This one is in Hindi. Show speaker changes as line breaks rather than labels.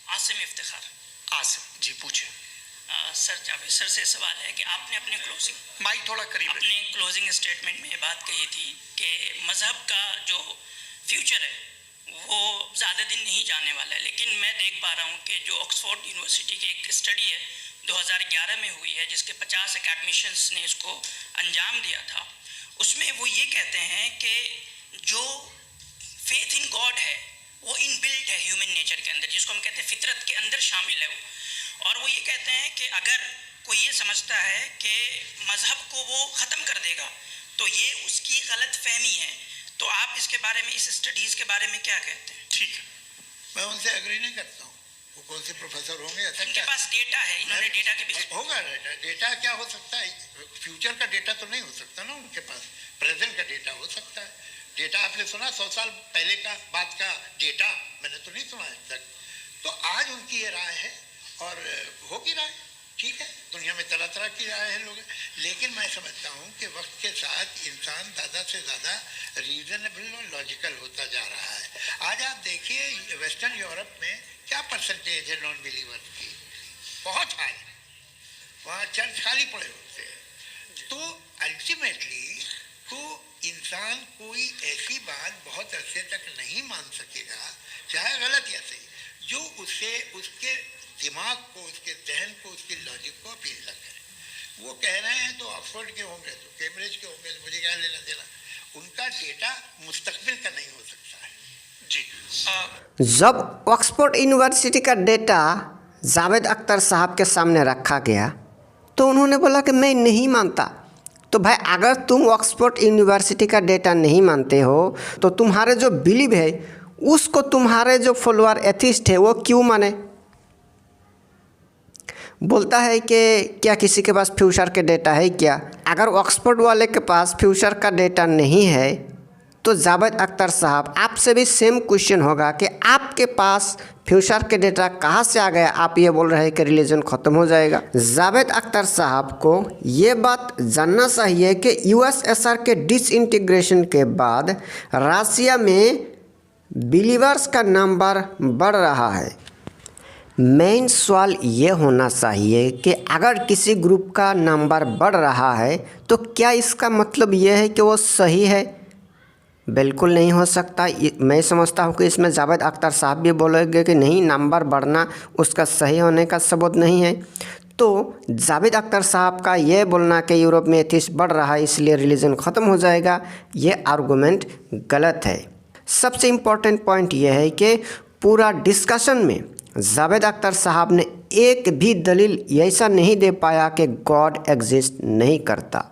आसिम इफ्तिखार।
आसिम जी पूछे।
सर जावेद सर से सवाल है कि आपने अपने
माइक थोड़ा करीब
अपने क्लोजिंग स्टेटमेंट में बात कही थी कि मज़हब का जो फ्यूचर है वो ज़्यादा दिन नहीं जाने वाला है, लेकिन मैं देख पा रहा हूँ कि जो ऑक्सफोर्ड यूनिवर्सिटी की एक स्टडी है 2011 में हुई है जिसके 50 एकेडमिशियंस ने इसको अंजाम दिया था, उसमें वो ये कहते हैं कि जो फेथ इन गॉड है वो इनबिल्ट है ह्यूमन नेचर के अंदर, जिसको हम कहते हैं फितरत के अंदर शामिल है वो। और वो ये कहते हैं कि अगर कोई ये समझता है कि मज़हब को वो ख़त्म कर देगा तो ये उसकी गलत फहमी है। तो आप इसके बारे में, इस स्टडीज़ के बारे में क्या कहते हैं?
ठीक है,
मैं उनसे एग्री नहीं करता हूँ। वो कौन से प्रोफेसर होंगे ऐसा?
उनके पास डेटा है, इन्होंने डेटा के बेस
होगा। डेटा क्या हो सकता है? फ्यूचर का डेटा तो नहीं हो सकता ना उनके पास, प्रेजेंट का डेटा हो सकता है। डेटा आपने सुना 100 साल पहले का बाद का डेटा? मैंने तो नहीं सुना आज तक। तो आज उनकी ये राय है और होगी राय, ठीक है। दुनिया में तरह तरह की राय है लोग, लेकिन मैं समझता हूँ कि वक्त के साथ इंसान ज़्यादा से ज़्यादा रीजनेबल और लॉजिकल होता जा रहा है। आज आप देखिए वेस्टर्न यूरोप में क्या परसेंटेज है नॉन बिलीवर्स की, बहुत हाई। वहाँ चर्च खाली पड़े होते हैं। तो अल्टीमेटली तो इंसान कोई ऐसी बात बहुत अरसे तक नहीं मान सकेगा, चाहे गलत या सही, जो उसे उसके दिमाग को, उसके जहन को, उसके लॉजिक को अपील न करे। वो कह रहे हैं तो ऑक्सफोर्ड के होंगे तो कैम्ब्रिज के होंगे, तो मुझे क्या लेना देना। उनका डेटा मुस्तकबिल का नहीं हो सकता है।
जी
जब ऑक्सफोर्ड यूनिवर्सिटी का डेटा जावेद अख्तर साहब के सामने रखा गया तो उन्होंने बोला कि मैं नहीं मानता। तो भाई अगर तुम ऑक्सफोर्ड यूनिवर्सिटी का डेटा नहीं मानते हो तो तुम्हारे जो बिलीव है उसको तुम्हारे जो फॉलोअर एथिस्ट है वो क्यों माने? बोलता है कि क्या किसी के पास फ्यूचर के डेटा है क्या? अगर ऑक्सफोर्ड वाले के पास फ्यूचर का डेटा नहीं है तो जावेद अख्तर साहब आपसे भी सेम क्वेश्चन होगा कि आपके पास फ्यूचर के डेटा कहाँ से आ गया? आप ये बोल रहे हैं कि रिलीजन ख़त्म हो जाएगा। जावेद अख्तर साहब को ये बात जानना चाहिए कि यूएसएसआर के डिसइंटीग्रेशन के बाद रसिया में बिलीवर्स का नंबर बढ़ रहा है। मेन सवाल ये होना चाहिए कि अगर किसी ग्रुप का नंबर बढ़ रहा है तो क्या इसका मतलब ये है कि वो सही है? बिल्कुल नहीं हो सकता। मैं समझता हूँ कि इसमें जावेद अख्तर साहब भी बोलेंगे कि नहीं, नंबर बढ़ना उसका सही होने का सबूत नहीं है। तो जावेद अख्तर साहब का ये बोलना कि यूरोप में एथिस्ट बढ़ रहा है इसलिए रिलीजन ख़त्म हो जाएगा, ये आर्गूमेंट गलत है। सबसे इम्पोर्टेंट पॉइंट ये है कि पूरा डिस्कशन में जावेद अख्तर साहब ने एक भी दलील ऐसा नहीं दे पाया कि गॉड एग्जिस्ट नहीं करता।